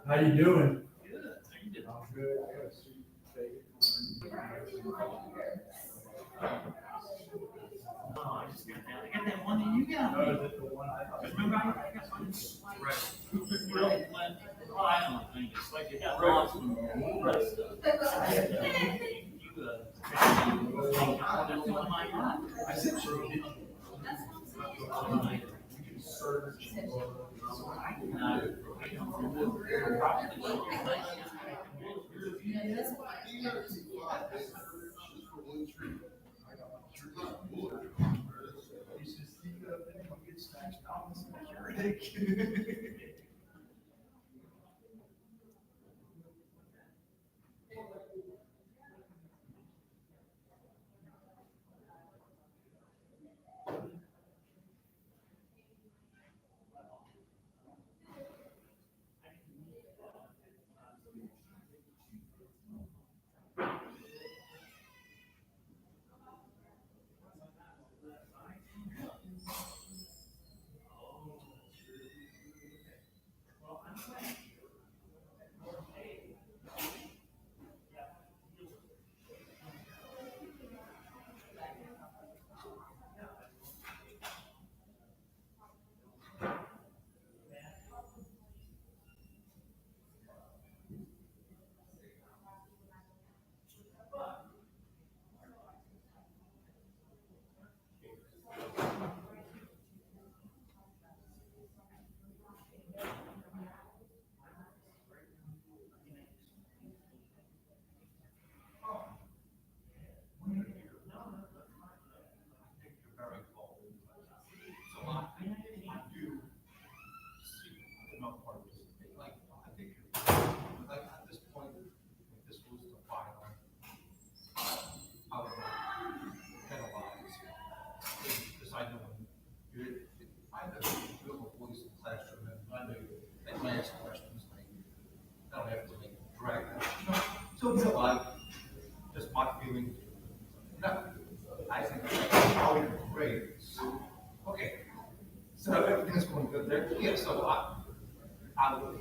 How you doing? Good. How you doing? I'm good. I got a sweet bacon. Oh, I just got that. I got that one that you got. Oh, is it the one I thought? Remember, I got one. Right. Oh, I don't think it's like you got lots of red stuff. I said sure. Did you? You can search. He says, "You got to get snatched out." You're ridiculous. So it's like, just my feeling, no, I think how great. Okay, so everything's going good there. Yeah, so I will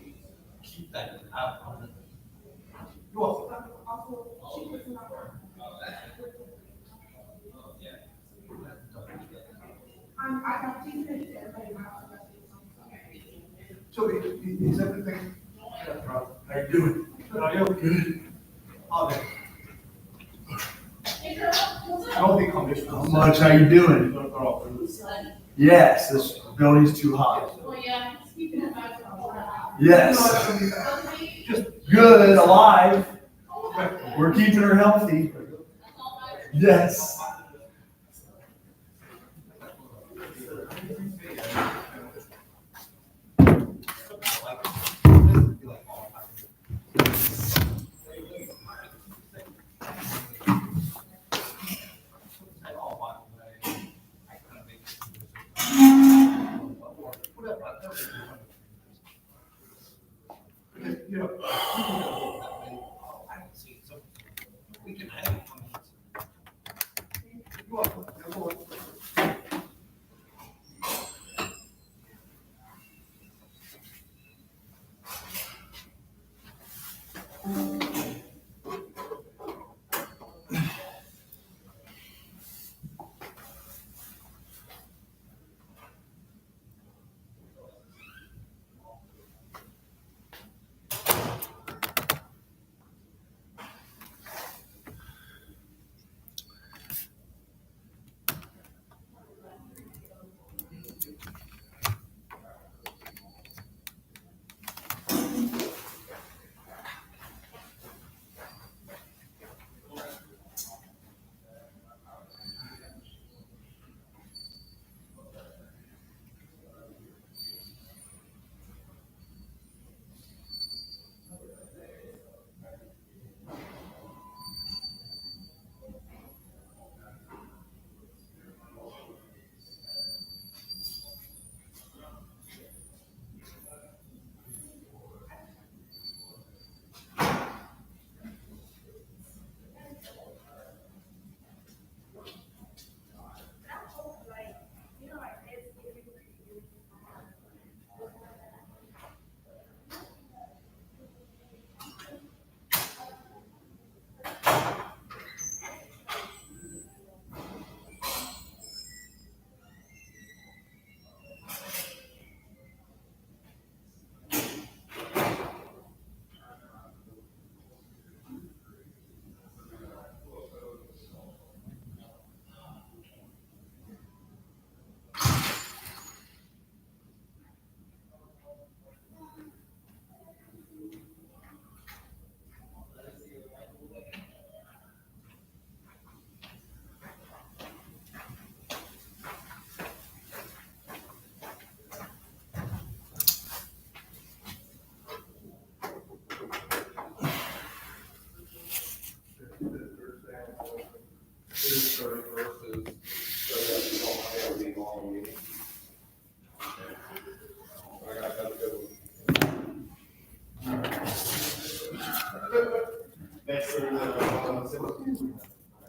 keep that up. You're welcome. I got 2 minutes. So is everything? How you doing? Are you Good. Oh, there. No big conditions. How much? How you doing? Yes, this building's too hot. Well, yeah, speaking of that. Yes. Good, alive. We're keeping her healthy. Yes. We can have it. You're welcome. You're welcome.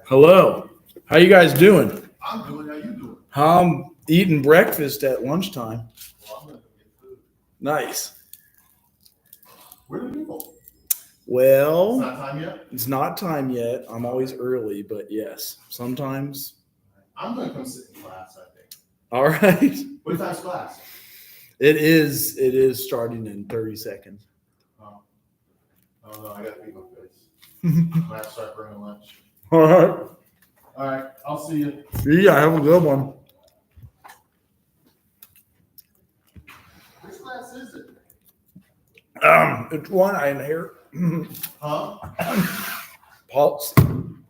Hello. How you guys doing? I'm doing, how you doing? I'm eating breakfast at lunchtime. Well, I'm gonna go get food. Nice. Where do you go? It's Well, not time yet? it's not time yet. I'm always early, but yes, sometimes. I'm gonna come sit in class, I think. All right. What time's class? It is starting in 30 seconds. Oh, no, I gotta feed my face. I have to start bringing lunch. All right. All right, I'll see you. Yeah, have a good one. Which class is it? It's one I inherit. Huh? Pulse.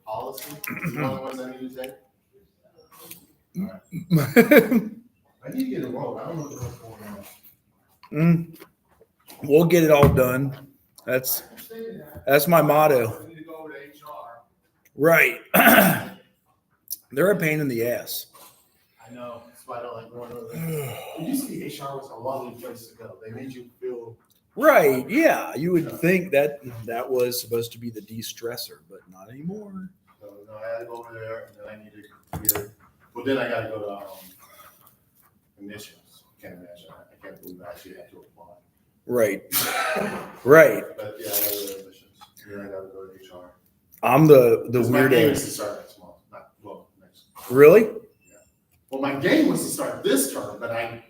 Policy? It's one of the ones I need to take? I need to get enrolled. I don't know what's going on. We'll get it all done. That's my motto. I need to go over to HR. Right. They're a pain in the ass. I know, that's why I don't like going over there. It used to be HR was a lovely place to go. They made you feel. Right. Yeah. You would think that was supposed to be the de-stressor, but not anymore. So, no, I had to go over there, and then I need to get, well, then I gotta go to, admissions. Can't imagine, I can't believe I actually had to apply. Right. Right. But, yeah, I gotta go to admissions, then I gotta go to HR. I'm the 'Cause my game is weirdo. to start next month, not, well, next. Really? Well, my game was to start this term, but I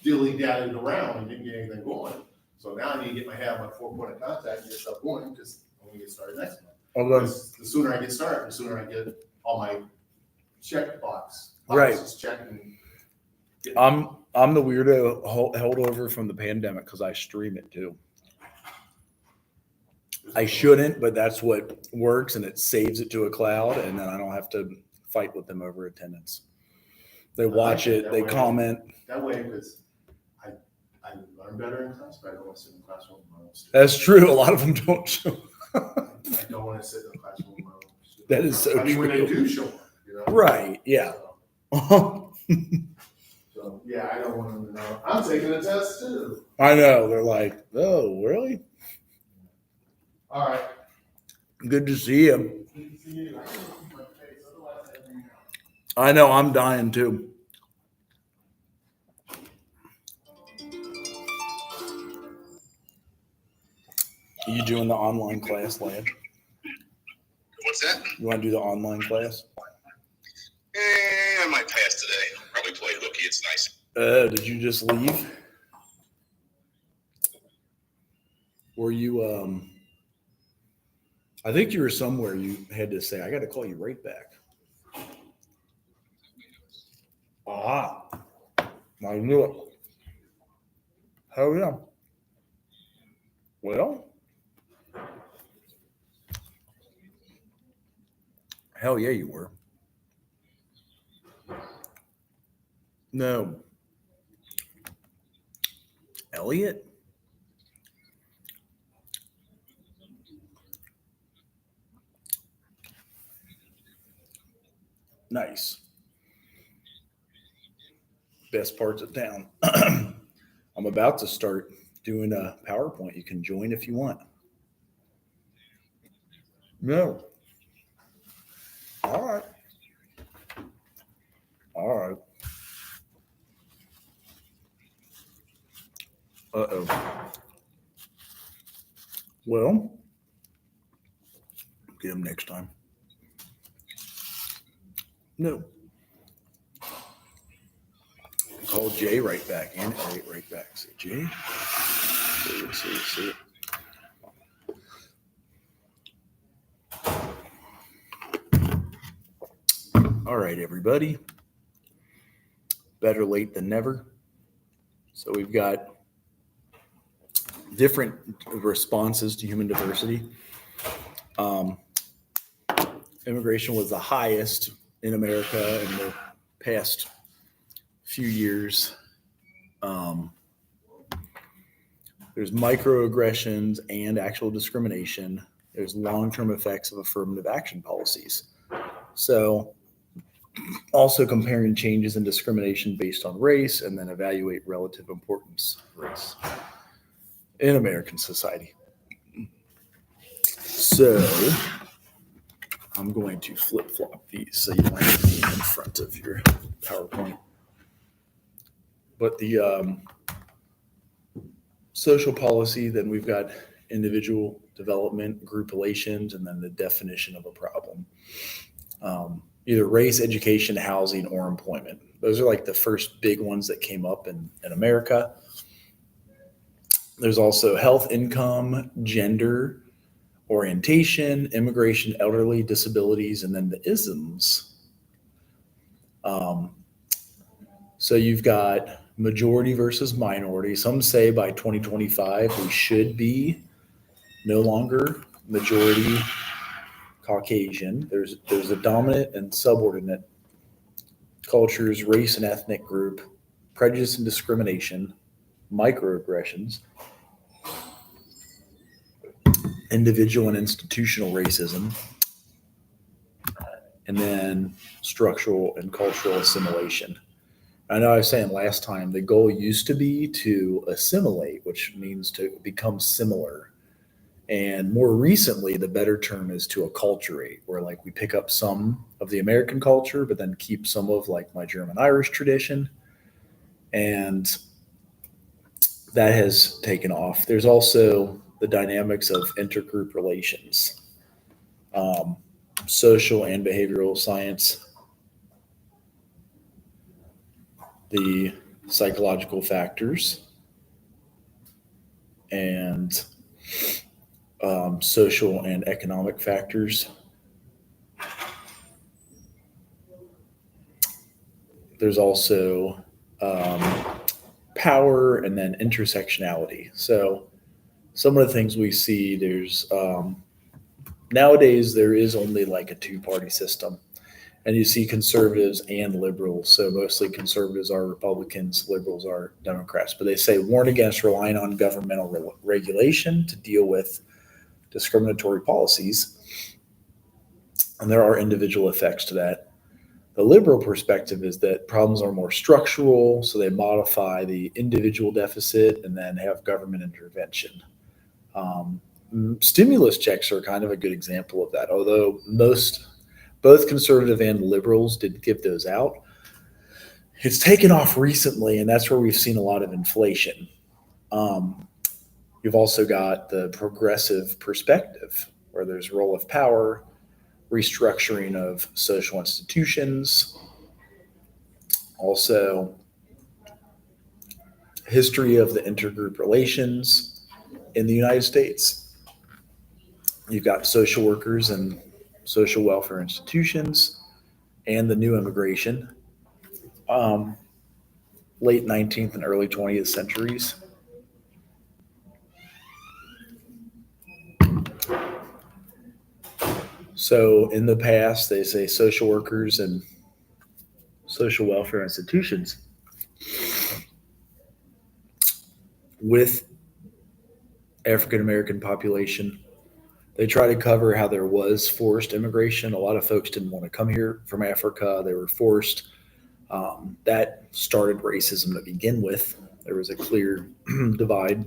dilly-dallied around and didn't get anything going. So now I need to get my head on my 4 point of contact and get stuff going, because I'm gonna get started next month. Okay. Because the sooner I get started, the sooner I get all my boxes Right. checked and. I'm the weirdo held over from the pandemic because I stream it too. I shouldn't, but that's what works, and it saves it to a cloud, and then I don't have to fight with them over attendance. They watch it, they comment. That way, because I learn better in class, but I don't want to sit in the classroom with my own students. That's true. A lot of them don't show. I don't want to sit in the classroom with my own students. That is so I mean, when they true. do show up, you know? Right. Yeah. So, yeah, I don't want them to know. I'm taking a test too. I know. They're like, oh, really? All right. Good to see you. Good to see you. I can keep my face, otherwise I'd be- I know. I'm dying too. Are you doing the online class, lad? What's that? You want to do the online class? I might pass today. I'll probably play hooky. It's nice. Did you just leave? Were you, I think you were somewhere you had to say, I got to call you right back. Ah, I knew it. Hell yeah. Well, hell yeah, you were. No. Elliot? Nice. Best parts of town. I'm about to start doing a PowerPoint. You can join if you want. No. All right. All right. Uh-oh. Well, get him next time. No. Call Jay right back and Elliot right back. Say, Jay. See it. All right, everybody. Better late than never. So we've got different responses to human diversity. Immigration was the highest in America in the past few years. There's microaggressions and actual discrimination. There's long-term effects of affirmative action policies. So also comparing changes in discrimination based on race, and then evaluate relative importance of race in American society. So I'm going to flip flop these so you might be in front of your PowerPoint. But the social policy, then we've got individual development, group relations, and then the definition of a problem. Either race, education, housing, or employment. Those are like the first big ones that came up in America. There's also health, income, gender, orientation, immigration, elderly, disabilities, and then the isms. So you've got majority versus minority. Some say by 2025 we should be no longer majority Caucasian. There's a dominant and subordinate cultures, race and ethnic group, prejudice and discrimination, microaggressions, individual and institutional racism, and then structural and cultural assimilation. I know I was saying last time, the goal used to be to assimilate, which means to become similar. And more recently, the better term is to acculturate, where like we pick up some of the American culture, but then keep some of like my German Irish tradition. And that has taken off. There's also the dynamics of intergroup relations, social and behavioral science, the psychological factors, and social and economic factors. There's also power and then intersectionality. So some of the things we see, there's nowadays there is only like a two-party system. And you see conservatives and liberals. So mostly conservatives are Republicans, liberals are Democrats. But they say warn against relying on governmental regulation to deal with discriminatory policies. And there are individual effects to that. The liberal perspective is that problems are more structural, so they modify the individual deficit and then have government intervention. Stimulus checks are kind of a good example of that, although both conservative and liberals did give those out. It's taken off recently, and that's where we've seen a lot of inflation. You've also got the progressive perspective, where there's role of power, restructuring of social institutions, also history of the intergroup relations in the United States. You've got social workers and social welfare institutions, and the new immigration, late 19th and early 20th centuries. So in the past, they say social workers and social welfare institutions with African American population. They try to cover how there was forced immigration. A lot of folks didn't want to come here from Africa. They were forced. That started racism to begin with. There was a clear divide.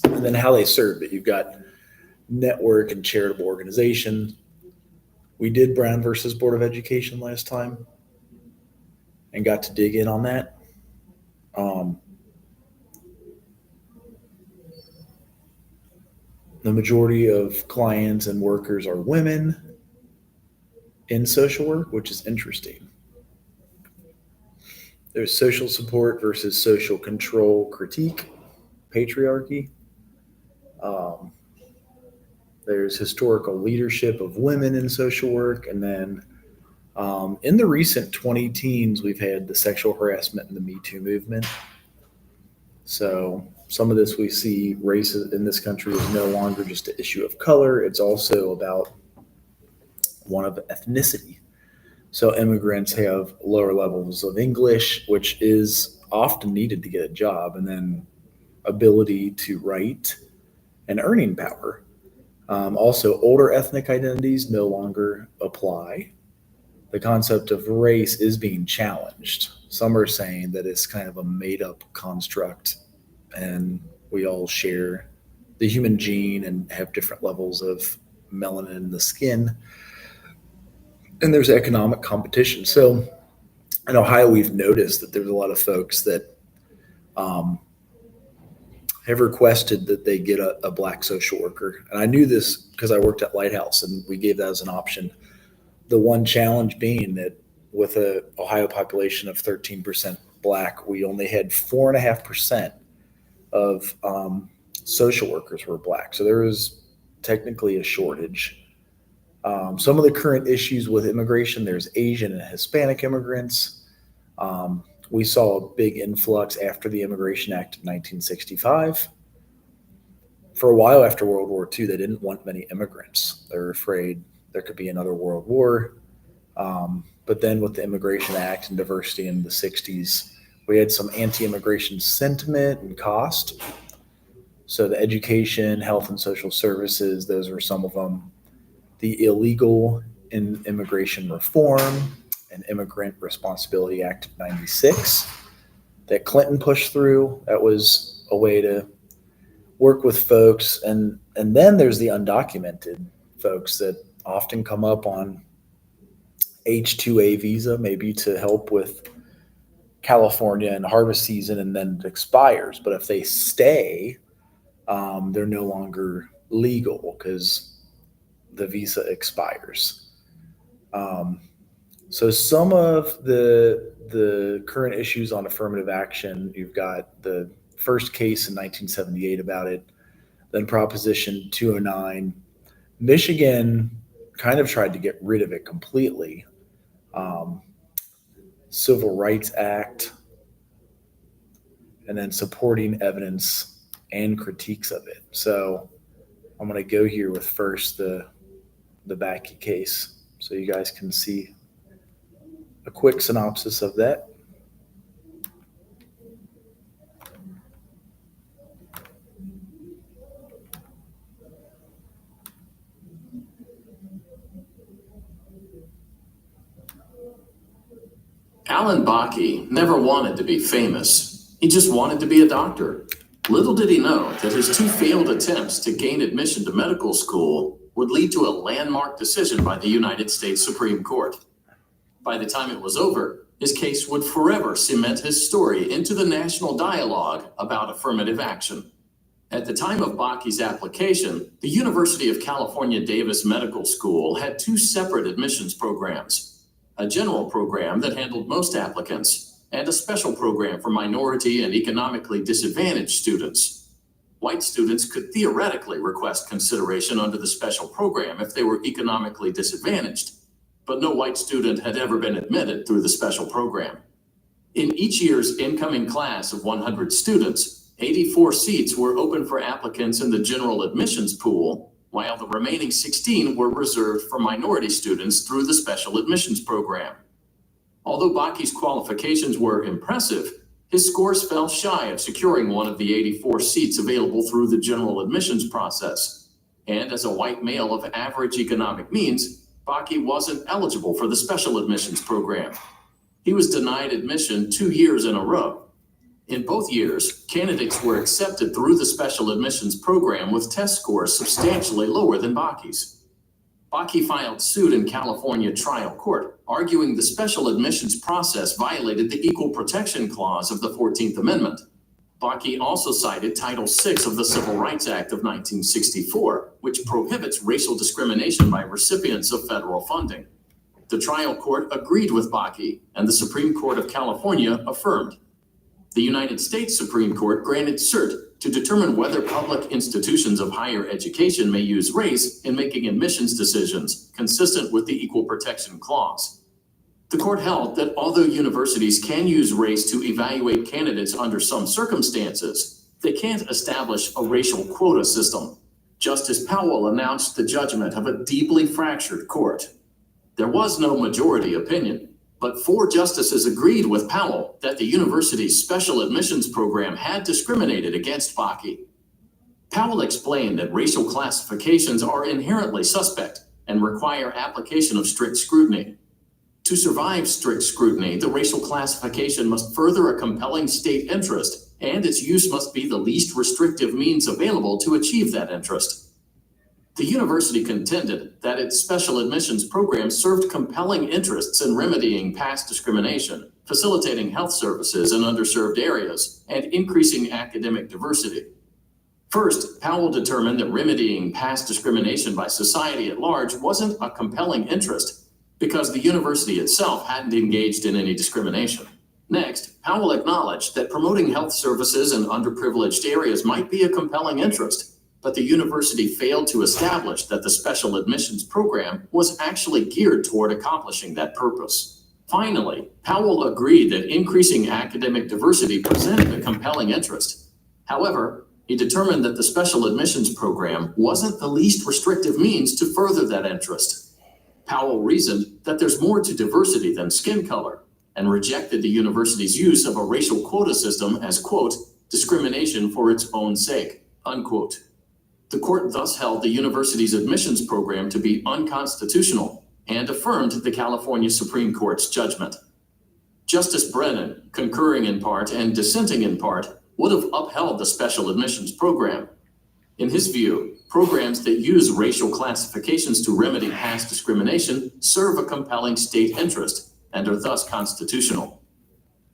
And then how they served it. You've got network and charitable organization. We did Brown versus Board of Education last time and got to dig in on that. The majority of clients and workers are women in social work, which is interesting. There's social support versus social control critique, patriarchy. There's historical leadership of women in social work. And then in the recent 2010s, we've had the sexual harassment and the Me Too movement. So some of this we see race in this country is no longer just an issue of color. It's also about one of ethnicity. So immigrants have lower levels of English, which is often needed to get a job, and then ability to write and earning power. Also, older ethnic identities no longer apply. The concept of race is being challenged. Some are saying that it's kind of a made-up construct and we all share the human gene and have different levels of melanin in the skin. And there's economic competition. So in Ohio, we've noticed that there's a lot of folks that have requested that they get a Black social worker. And I knew this because I worked at Lighthouse and we gave that as an option. The one challenge being that with a Ohio population of 13% Black, we only had 4.5% of social workers were Black. So there was technically a shortage. Some of the current issues with immigration, there's Asian and Hispanic immigrants. We saw a big influx after the Immigration Act of 1965. For a while after World War II, they didn't want many immigrants. They were afraid there could be another world war. But then with the Immigration Act and diversity in the 60s, we had some anti-immigration sentiment and cost. So the education, health and social services, those were some of them. The Illegal Immigration Reform and Immigrant Responsibility Act of 96 that Clinton pushed through. That was a way to work with folks. And then there's the undocumented folks that often come up on H-2A visa, maybe to help with California and harvest season, and then it expires. But if they stay, they're no longer legal because the visa expires. So some of the current issues on affirmative action, you've got the first case in 1978 about it, then Proposition 209. Michigan kind of tried to get rid of it completely. Civil Rights Act, and then supporting evidence and critiques of it. So I'm going to go here with first the Bakke case so you guys can see a quick synopsis of that. Alan Bakke never wanted to be famous. He just wanted to be a doctor. Little did he know that his 2 failed attempts to gain admission to medical school would lead to a landmark decision by the United States Supreme Court. By the time it was over, his case would forever cement his story into the national dialogue about affirmative action. At the time of Bakke's application, the University of California, Davis Medical School had 2 separate admissions programs. A general program that handled most applicants, and a special program for minority and economically disadvantaged students. White students could theoretically request consideration under the special program if they were economically disadvantaged, but no white student had ever been admitted through the special program. In each year's incoming class of 100 students, 84 seats were open for applicants in the general admissions pool, while the remaining 16 were reserved for minority students through the special admissions program. Although Bakke's qualifications were impressive, his scores fell shy of securing one of the 84 seats available through the general admissions process. And as a white male of average economic means, Bakke wasn't eligible for the special admissions program. He was denied admission 2 years in a row. In both years, candidates were accepted through the special admissions program with test scores substantially lower than Bakke's. Bakke filed suit in California trial court, arguing the special admissions process violated the Equal Protection Clause of the 14th Amendment. Bakke also cited Title VI of the Civil Rights Act of 1964, which prohibits racial discrimination by recipients of federal funding. The trial court agreed with Bakke, and the Supreme Court of California affirmed. The United States Supreme Court granted cert to determine whether public institutions of higher education may use race in making admissions decisions consistent with the Equal Protection Clause. The court held that although universities can use race to evaluate candidates under some circumstances, they can't establish a racial quota system. Justice Powell announced the judgment of a deeply fractured court. There was no majority opinion, but 4 justices agreed with Powell that the university's special admissions program had discriminated against Bakke. Powell explained that racial classifications are inherently suspect and require application of strict scrutiny. To survive strict scrutiny, the racial classification must further a compelling state interest, and its use must be the least restrictive means available to achieve that interest. The university contended that its special admissions program served compelling interests in remedying past discrimination, facilitating health services in underserved areas, and increasing academic diversity. First, Powell determined that remedying past discrimination by society at large wasn't a compelling interest because the university itself hadn't engaged in any discrimination. Next, Powell acknowledged that promoting health services in underprivileged areas might be a compelling interest, but the university failed to establish that the special admissions program was actually geared toward accomplishing that purpose. Finally, Powell agreed that increasing academic diversity presented a compelling interest. However, he determined that the special admissions program wasn't the least restrictive means to further that interest. Powell reasoned that there's more to diversity than skin color, and rejected the university's use of a racial quota system as, quote, discrimination for its own sake, unquote. The court thus held the university's admissions program to be unconstitutional and affirmed the California Supreme Court's judgment. Justice Brennan, concurring in part and dissenting in part, would have upheld the special admissions program. In his view, programs that use racial classifications to remedy past discrimination serve a compelling state interest and are thus constitutional.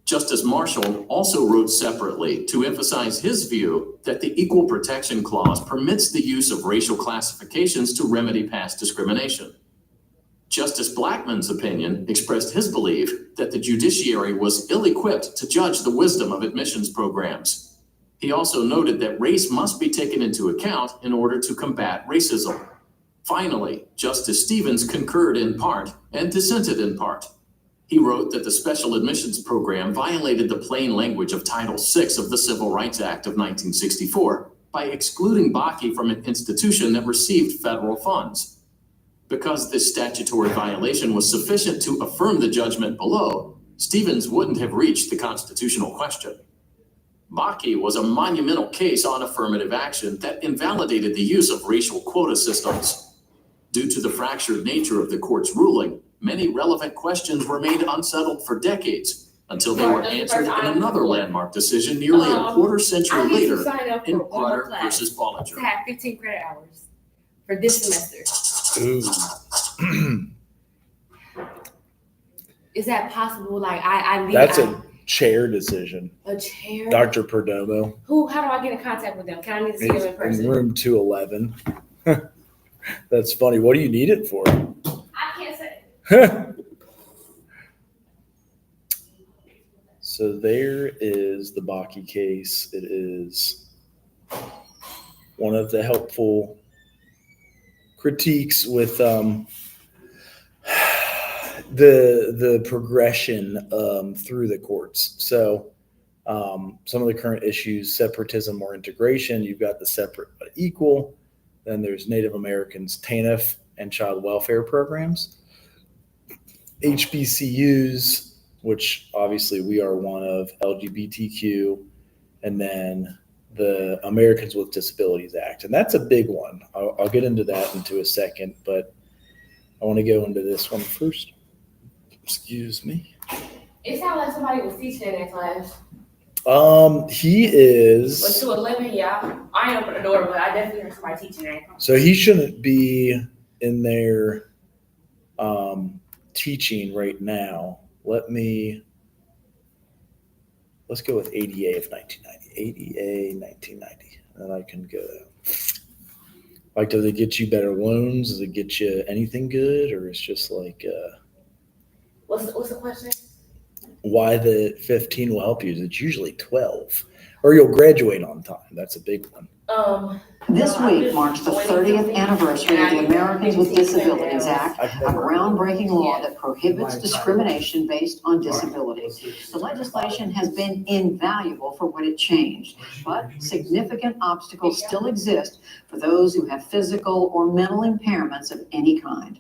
Justice Marshall also wrote separately to emphasize his view that the Equal Protection Clause permits the use of racial classifications to remedy past discrimination. Justice Blackmun's opinion expressed his belief that the judiciary was ill-equipped to judge the wisdom of admissions programs. He also noted that race must be taken into account in order to combat racism. Finally, Justice Stevens concurred in part and dissented in part. He wrote that the special admissions program violated the plain language of Title VI of the Civil Rights Act of 1964 by excluding Bakke from an institution that received federal funds. Because this statutory violation was sufficient to affirm the judgment below, Stevens wouldn't have reached the constitutional question. Bakke was a monumental case on affirmative action that invalidated the use of racial quota systems. Due to the fractured nature of the court's ruling, many relevant questions remained unsettled for decades until they were answered in another landmark decision nearly a quarter century later in Grutter versus Bollinger. To have 15 credit hours for this semester. Ooh. Is that possible? Like I need That's a chair decision. a chair. Dr. Perdomo. How do I get in contact with them? Can I need to see them in In person? room 211. That's funny. What do you need it for? I can't say. So there is the Bakke case. It is one of the helpful critiques with the progression through the courts. So some of the current issues, separatism or integration, you've got the separate but equal. Then there's Native Americans, TANF, and child welfare programs. HBCUs, which obviously we are one of, LGBTQ, and then the Americans with Disabilities Act. And that's a big one. I'll get into that into a second, but I want to go into this one first. Excuse me. It sounded like somebody was teaching in that class. He But is, to 11, yeah. I ain't open the door, but I definitely heard somebody teaching in that class. so he shouldn't be in there teaching right now. Let's go with ADA of 1990. ADA 1990. And then I can go. Like, does it get you better loans? Does it get you anything good? Or it's just like, What's the question? why the 15 will help you is it's usually 12. Or you'll graduate on time. That's a big one. This week marks the 30th anniversary of the Americans with Disabilities Act, a groundbreaking law that prohibits discrimination based on disability. The legislation has been invaluable for what it changed, but significant obstacles still exist for those who have physical or mental impairments of any kind.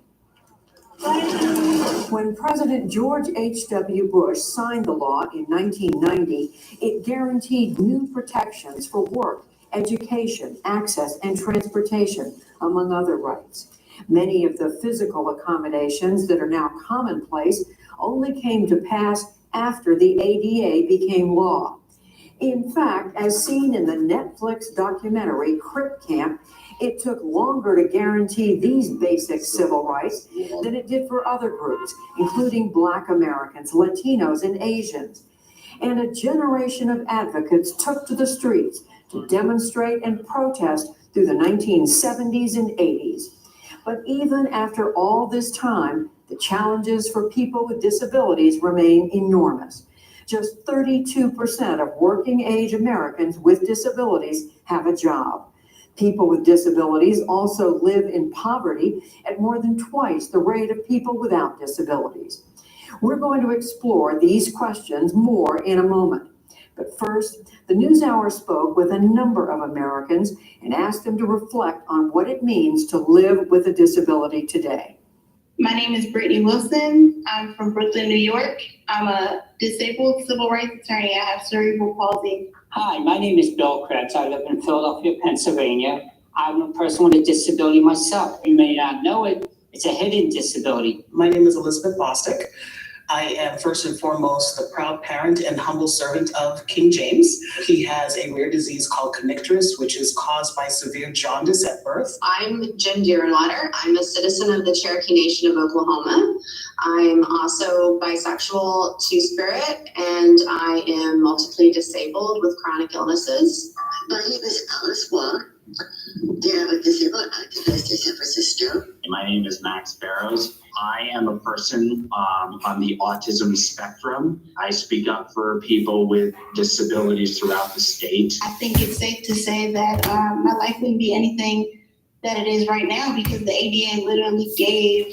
When President George H.W. Bush signed the law in 1990, it guaranteed new protections for work, education, access, and transportation, among other rights. Many of the physical accommodations that are now commonplace only came to pass after the ADA became law. In fact, as seen in the Netflix documentary Crip Camp, it took longer to guarantee these basic civil rights than it did for other groups, including Black Americans, Latinos, and Asians. And a generation of advocates took to the streets to demonstrate and protest through the 1970s and 80s. But even after all this time, the challenges for people with disabilities remain enormous. Just 32% of working age Americans with disabilities have a job. People with disabilities also live in poverty at more than twice the rate of people without disabilities. We're going to explore these questions more in a moment. But first, the NewsHour spoke with a number of Americans and asked them to reflect on what it means to live with a disability today. My name is Brittany Wilson. I'm from Brooklyn, New York. I'm a disabled civil rights attorney. I have cerebral palsy. Hi, my name is Bill Krebs. I live in Philadelphia, Pennsylvania. I'm a person with a disability myself. You may not know it. It's a hidden disability. My name is Elizabeth Bostic. I am first and foremost the proud parent and humble servant of King James. He has a rare disease called kernicterus, which is caused by severe jaundice at birth. I'm Jen Deerenwater. I'm a citizen of the Cherokee Nation of Oklahoma. I'm also bisexual two-spirit, and I am multiply disabled with chronic illnesses. My name is Alice Waugh. I'm a disabled activist in San Francisco. My name is Max Barrows. I am a person on the autism spectrum. I speak up for people with disabilities throughout the state. I think it's safe to say that my life wouldn't be anything that it is right now because the ADA literally gave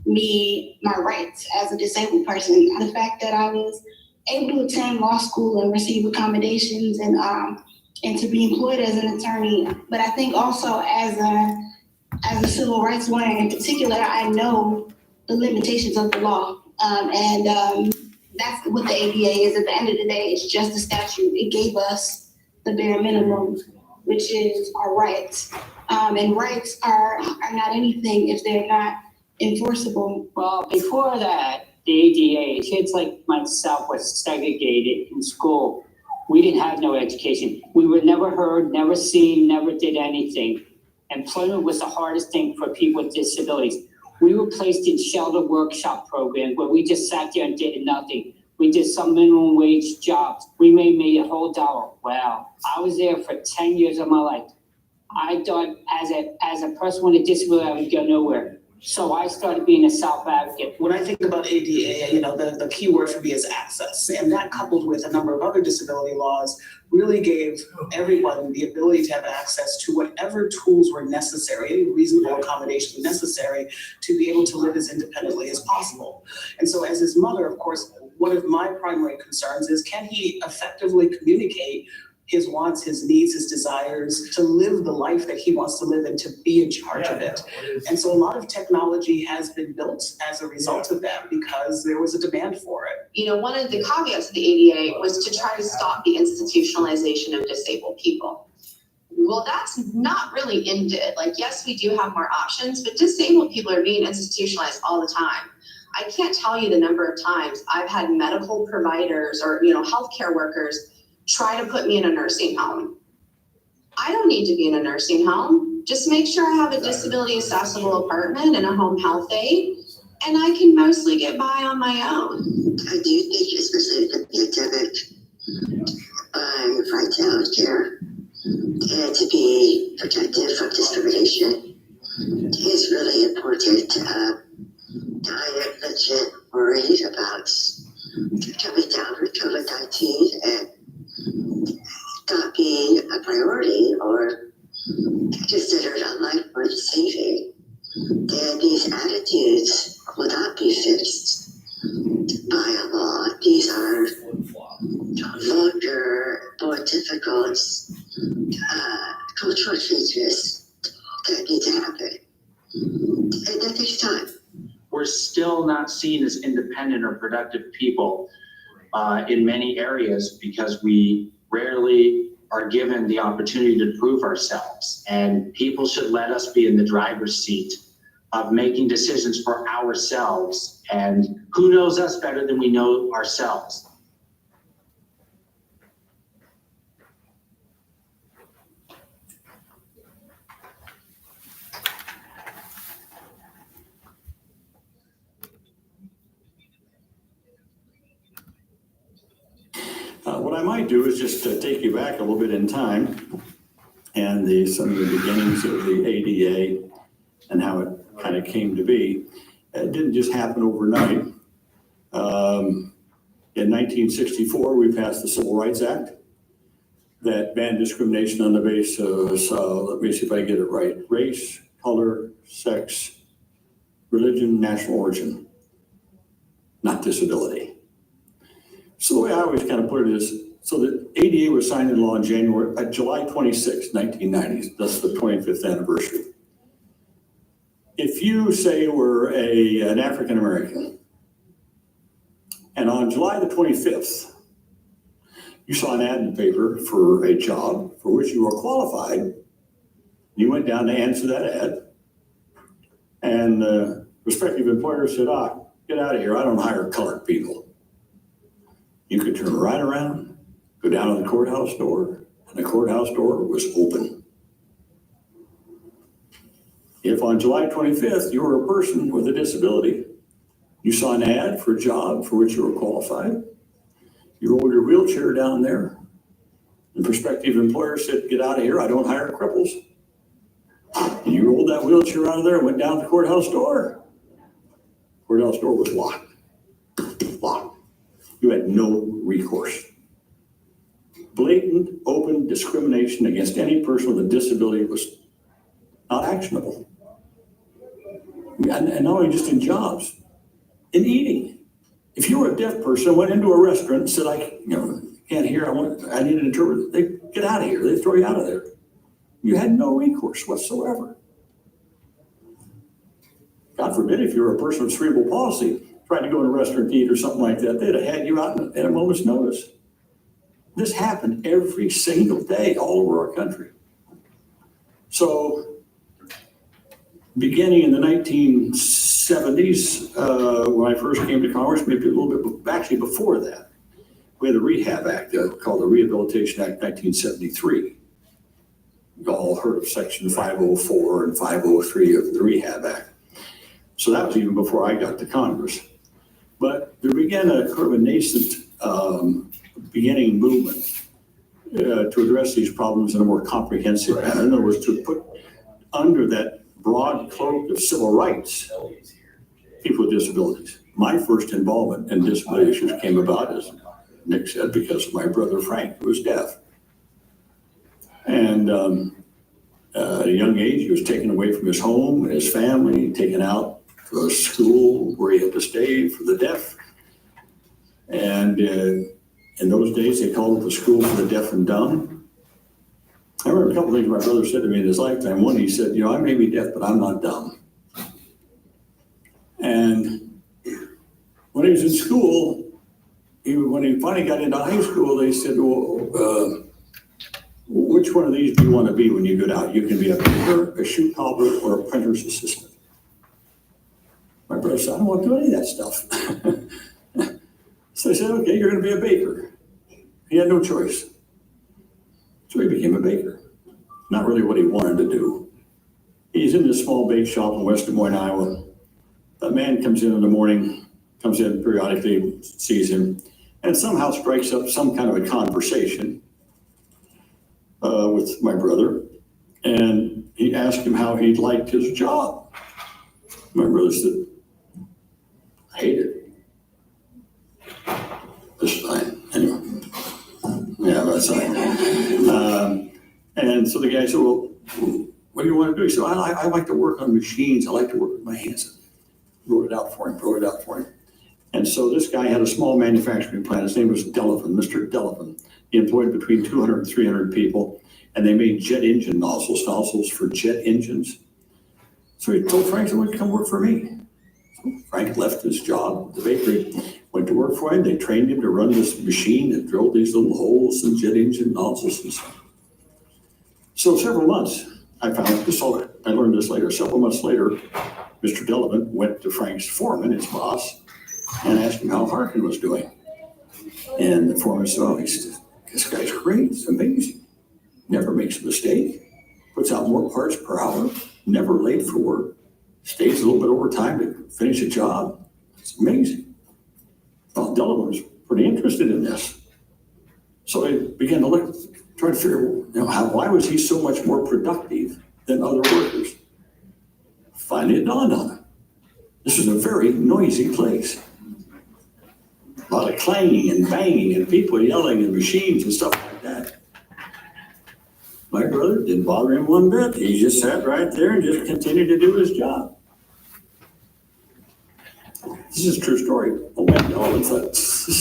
me my rights as a disabled person. The fact that I was able to attend law school and receive accommodations and to be employed as an attorney. But I think also as a civil rights lawyer in particular, I know the limitations of the law. That's what the ADA is. At the end of the day, it's just a statute. It gave us the bare minimum, which is our rights. And rights are not anything if they're not enforceable. Well, before that, the ADA, kids like myself were segregated in school. We didn't have no education. We were never heard, never seen, never did anything. Employment was the hardest thing for people with disabilities. We were placed in shelter workshop programs where we just sat there and did nothing. We did some minimum wage jobs. We made a whole dollar. Wow. I was there for 10 years of my life. I thought as a person with a disability, I would go nowhere. So I started being a self-advocate. When I think about ADA, the key word for me is access. And that coupled with a number of other disability laws really gave everyone the ability to have access to whatever tools were necessary, any reasonable accommodation necessary to be able to live as independently as possible. And so as his mother, of course, one of my primary concerns is, can he effectively communicate his wants, his needs, his desires, to live the life that he wants to live and to be in charge of it. And so a lot of technology has been built as a result of that because there was a demand for it. One of the caveats of the ADA was to try to stop the institutionalization of disabled people. Well, that's not really ended. Yes, we do have more options, but disabled people are being institutionalized all the time. I can't tell you the number of times I've had medical providers or, healthcare workers try to put me in a nursing home. I don't need to be in a nursing home. Just make sure I have a disability accessible apartment and a home health aide, and I can mostly get by on my own. I do think, especially the pandemic, Vital Care, and to be protected from discrimination is really important. I am legit worried about coming down with COVID-19 and not being a priority or considered a life worth saving. And these attitudes will not be fixed by a law. These are longer, more difficult cultural changes that need to happen. And that takes time. We're still not seen as independent or productive people in many areas because we rarely are given the opportunity to prove ourselves. And people should let us be in the driver's seat of making decisions for ourselves. And who knows us better than we know ourselves? What I might do is just take you back a little bit in time and some of the beginnings of the ADA and how it kind of came to be. It didn't just happen overnight. In 1964, we passed the Civil Rights Act that banned discrimination on the basis of, let me see if I get it right, race, color, sex, religion, national origin, not disability. So the way I always kind of put it is, so the ADA was signed into law in July 26, 1990. That's the 25th anniversary. If you say were an African American, and on July the 25th, you saw an ad in the paper for a job for which you were qualified, you went down to answer that ad, and the prospective employer said, get out of here, I don't hire colored people. You could turn right around, go down to the courthouse door, and the courthouse door was open. If on July 25th, you were a person with a disability, you saw an ad for a job for which you were qualified, you rolled your wheelchair down there, and prospective employer said, get out of here, I don't hire cripples. And you rolled that wheelchair out of there and went down to the courthouse door. Courthouse door was locked. Locked. You had no recourse. Blatant, open discrimination against any person with a disability was not actionable. And not only just in jobs, in eating. If you were a deaf person, went into a restaurant and said, can't hear, I need an interpreter, they get out of here, they throw you out of there. You had no recourse whatsoever. God forbid if you were a person with cerebral palsy, tried to go in a restaurant to eat or something like that, they'd have had you out in a moment's notice. This happened every single day all over our country. So beginning in the 1970s, when I first came to Congress, maybe a little bit, actually before that, we had the Rehab Act called the Rehabilitation Act 1973. You all heard of Section 504 and 503 of the Rehab Act. So that was even before I got to Congress. But there began a kind of a nascent beginning movement to address these problems in a more comprehensive manner. In other words, to put under that broad cloak of civil rights people with disabilities. My first involvement in disability issues came about, as Nick said, because of my brother Frank, who was deaf. And at a young age, he was taken away from his home and his family, taken out to a school where he had to stay for the deaf. And in those days, they called it the School for the Deaf and Dumb. I remember a couple of things my brother said to me in his lifetime. One, he said, I may be deaf, but I'm not dumb. And when he was in school, when he finally got into high school, they said, well, which one of these do you want to be when you get out? You can be a painter, a shoe cobbler, or a printer's assistant. My brother said, I don't want to do any of that stuff. So I said, okay, you're going to be a baker. He had no choice. So he became a baker. Not really what he wanted to do. He's in this small bake shop in West Des Moines, Iowa. A man comes in the morning, comes in periodically, sees him, and somehow strikes up some kind of a conversation with my brother. And he asked him how he liked his job. My brother said, I hate it. That's fine. Anyway. Yeah, that's fine. And so the guy said, well, what do you want to do? He said, I like to work on machines. I like to work with my hands. Wrote it out for him. And so this guy had a small manufacturing plant. His name was Delavan, Mr. Delavan. He employed between 200 and 300 people, and they made jet engine nozzles for jet engines. So he told Frank, "Why don't you come work for me?" So Frank left his job at the bakery, went to work for him. They trained him to run this machine that drilled these little holes in jet engine nozzles and stuff. So several months I learned this later, several months later, Mr. Delavan went to Frank's foreman, his boss, and asked him how Harkin was doing. And the foreman said, oh, this guy's great, it's amazing. Never makes a mistake, puts out more parts per hour, never late for work, stays a little bit over time to finish a job. It's amazing. Well, Delavan was pretty interested in this. So I began to try to figure, why was he so much more productive than other workers? Finally, it dawned on him. This was a very noisy place. A lot of clanging and banging and people yelling and machines and stuff like that. My brother didn't bother him one bit. He just sat right there and just continued to do his job. This is a true story. Old man Delavan thought, this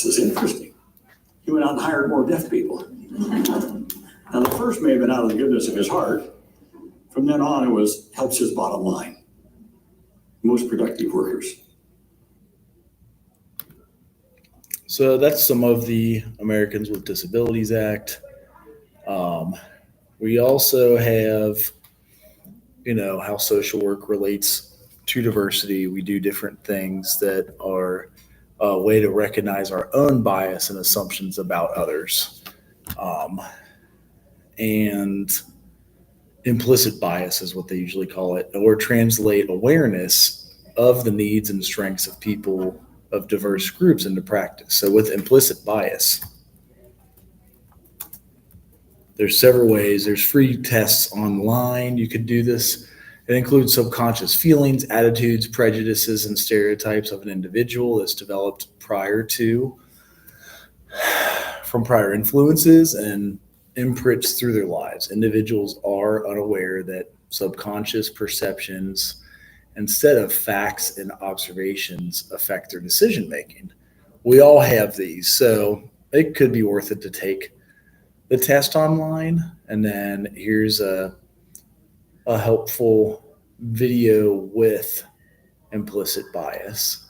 is interesting. He went out and hired more deaf people. Now, the first may have been out of the goodness of his heart. From then on, it helps his bottom line. Most productive workers. So that's some of the Americans with Disabilities Act. We also have, how social work relates to diversity. We do different things that are a way to recognize our own bias and assumptions about others. And implicit bias is what they usually call it, or translate awareness of the needs and strengths of people of diverse groups into practice. So with implicit bias, there's several ways. There's free tests online. You could do this. It includes subconscious feelings, attitudes, prejudices, and stereotypes of an individual that's developed from prior influences and imprints through their lives. Individuals are unaware that subconscious perceptions, instead of facts and observations, affect their decision making. We all have these, so it could be worth it to take the test online. And then here's a helpful video with implicit bias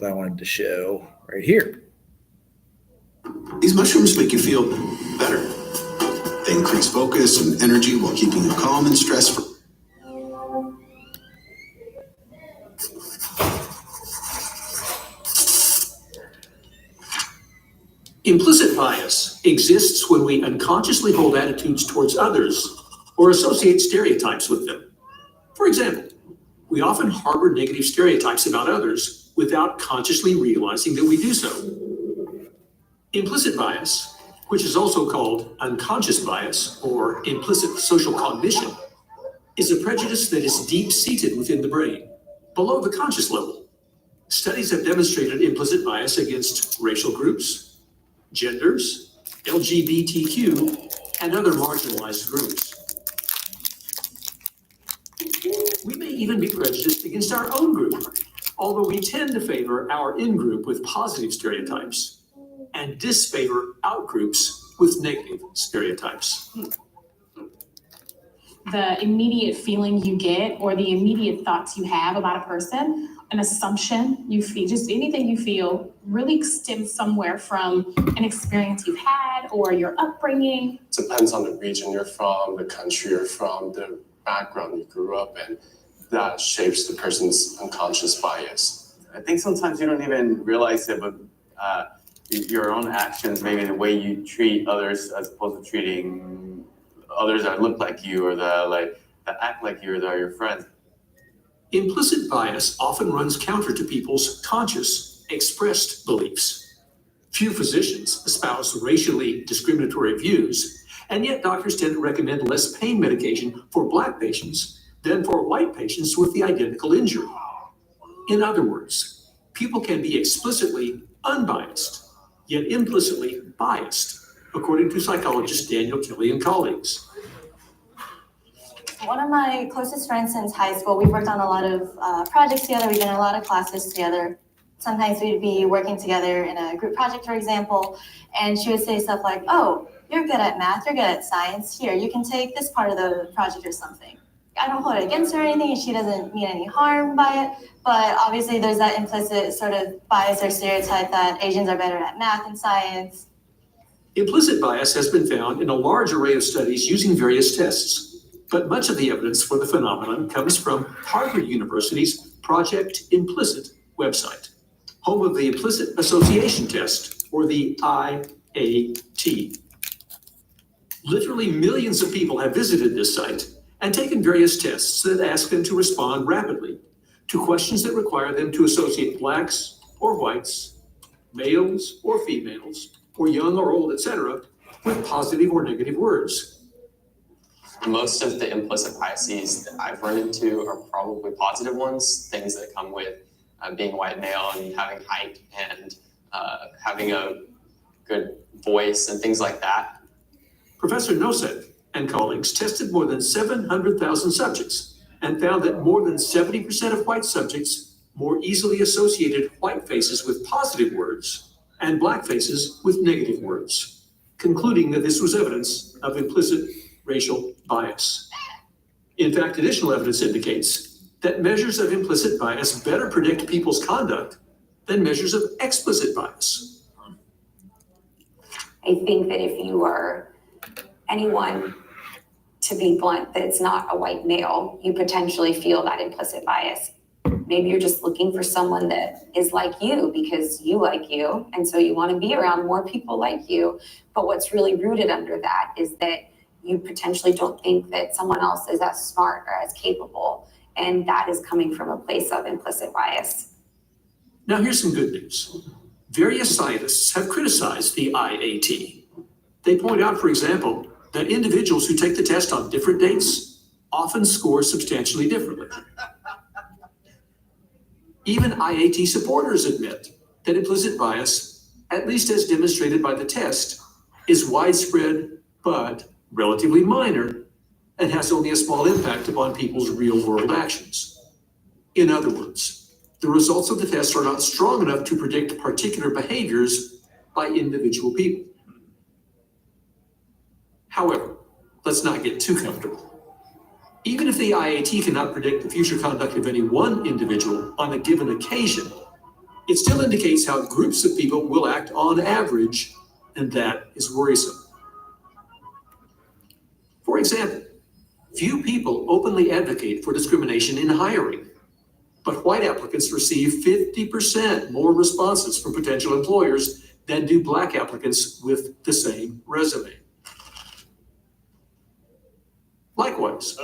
that I wanted to show right here. These mushrooms make you feel better. They increase focus and energy while keeping you calm and stress-free. Implicit bias exists when we unconsciously hold attitudes towards others or associate stereotypes with them. For example, we often harbor negative stereotypes about others without consciously realizing that we do so. Implicit bias, which is also called unconscious bias or implicit social cognition, is a prejudice that is deep-seated within the brain, below the conscious level. Studies have demonstrated implicit bias against racial groups, genders, LGBTQ, and other marginalized groups. We may even be prejudiced against our own group, although we tend to favor our in-group with positive stereotypes and disfavor out-groups with negative stereotypes. The immediate feeling you get or the immediate thoughts you have about a person, an assumption you feel, just anything you feel really stems somewhere from an experience you've had or your upbringing. It depends on the region you're from, the country you're from, the background you grew up in. That shapes the person's unconscious bias. I think sometimes you don't even realize it, but your own actions, maybe the way you treat others as opposed to treating others that look like you or that act like you or that are your friends. Implicit bias often runs counter to people's conscious, expressed beliefs. Few physicians espouse racially discriminatory views, and yet doctors tend to recommend less pain medication for Black patients than for white patients with the identical injury. In other words, people can be explicitly unbiased, yet implicitly biased, according to psychologist Daniel Kelly and colleagues. One of my closest friends since high school, we've worked on a lot of projects together, we've done a lot of classes together. Sometimes we'd be working together in a group project, for example, and she would say stuff like, oh, you're good at math, you're good at science, here, you can take this part of the project or something. I don't hold it against her or anything, and she doesn't mean any harm by it, but obviously there's that implicit sort of bias or stereotype that Asians are better at math and science. Implicit bias has been found in a large array of studies using various tests. But much of the evidence for the phenomenon comes from Harvard University's Project Implicit website, home of the Implicit Association Test, or the IAT. Literally millions of people have visited this site and taken various tests that ask them to respond rapidly to questions that require them to associate blacks or whites, males or females, or young or old, etc., with positive or negative words. Most of the implicit biases that I've run into are probably positive ones, things that come with being a white male and having height and having a good voice and things like that. Professor Nosek and colleagues tested more than 700,000 subjects and found that more than 70% of white subjects more easily associated white faces with positive words and black faces with negative words, concluding that this was evidence of implicit racial bias. In fact, additional evidence indicates that measures of implicit bias better predict people's conduct than measures of explicit bias. I think that if you are anyone, to be blunt, that's not a white male, you potentially feel that implicit bias. Maybe you're just looking for someone that is like you because you like you, and so you want to be around more people like you. But what's really rooted under that is that you potentially don't think that someone else is as smart or as capable, and that is coming from a place of implicit bias. Now here's some good news. Various scientists have criticized the IAT. They point out, for example, that individuals who take the test on different dates often score substantially differently. Even IAT supporters admit that implicit bias, at least as demonstrated by the test, is widespread but relatively minor and has only a small impact upon people's real-world actions. In other words, the results of the test are not strong enough to predict particular behaviors by individual people. However, let's not get too comfortable. Even if the IAT cannot predict the future conduct of any one individual on a given occasion, it still indicates how groups of people will act on average, and that is worrisome. For example, few people openly advocate for discrimination in hiring, but white applicants receive 50% more responses from potential employers than do black applicants with the same resume. Likewise,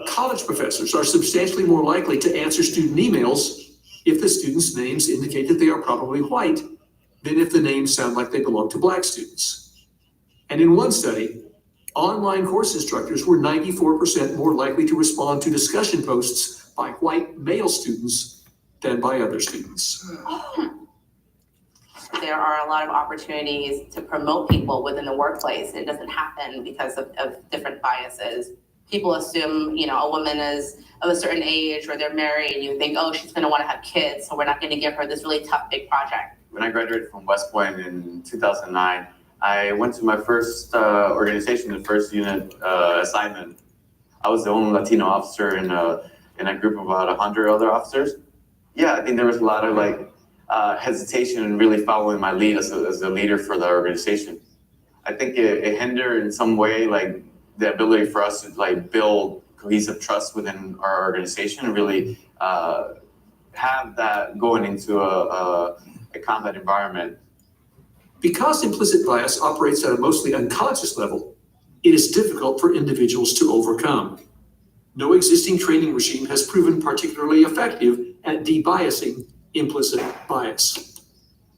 college professors are substantially more likely to answer student emails if the students' names indicate that they are probably white than if the names sound like they belong to black students. And in one study, online course instructors were 94% more likely to respond to discussion posts by white male students than by other students. There are a lot of opportunities to promote people within the workplace. It doesn't happen because of different biases. People assume, a woman is of a certain age or they're married and you think, oh, she's gonna wanna have kids, so we're not gonna give her this really tough, big project. When I graduated from West Point in 2009, I went to my first organization, the first unit assignment. I was the only Latino officer in a group of about 100 other officers. Yeah, I think there was a lot of hesitation in really following my lead as a leader for the organization. I think it hindered in some way, the ability for us to build cohesive trust within our organization and really have that going into a combat environment. Because implicit bias operates at a mostly unconscious level, it is difficult for individuals to overcome. No existing training regime has proven particularly effective at debiasing implicit bias.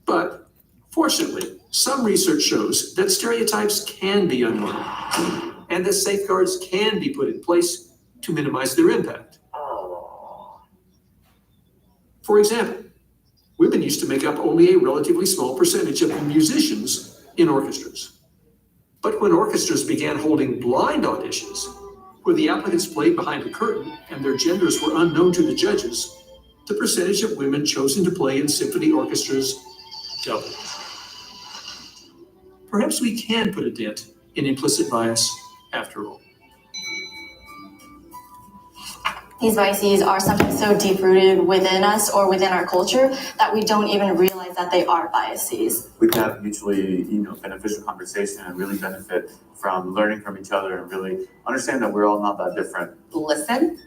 But fortunately, some research shows that stereotypes can be unlearned and that safeguards can be put in place to minimize their impact. For example, women used to make up only a relatively small percentage of the musicians in orchestras. But when orchestras began holding blind auditions, where the applicants played behind a curtain and their genders were unknown to the judges, the percentage of women chosen to play in symphony orchestras doubled. Perhaps we can put a dent in implicit bias after all. these biases are sometimes so deep rooted within us or within our culture that we don't even realize that they are biases. We can have mutually, beneficial conversation and really benefit from learning from each other and really understand that we're all not that different. Listen,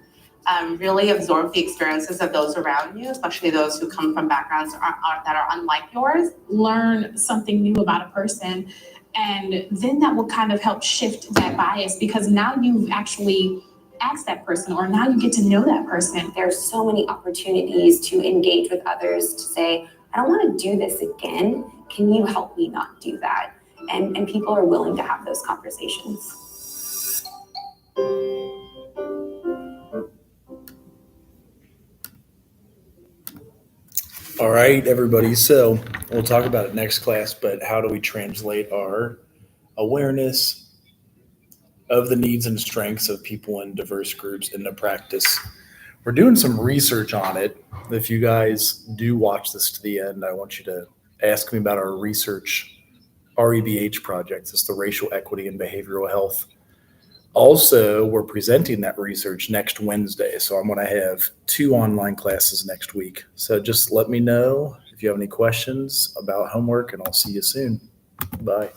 really absorb the experiences of those around you, especially those who come from backgrounds that are unlike yours. Learn something new about a person, and then that will kind of help shift that bias, because now you've actually asked that person, or now you get to know that person. There's so many opportunities to engage with others, to say, I don't want to do this again. Can you help me not do that? And people are willing to have those conversations. All right, everybody. So we'll talk about it next class, but how do we translate our awareness of the needs and strengths of people in diverse groups into practice? We're doing some research on it. If you guys do watch this to the end, I want you to ask me about our research REBH project. It's the Racial Equity and Behavioral Health. Also, we're presenting that research next Wednesday. So I'm going to have 2 online classes next week. So just let me know if you have any questions about homework, and I'll see you soon. Bye.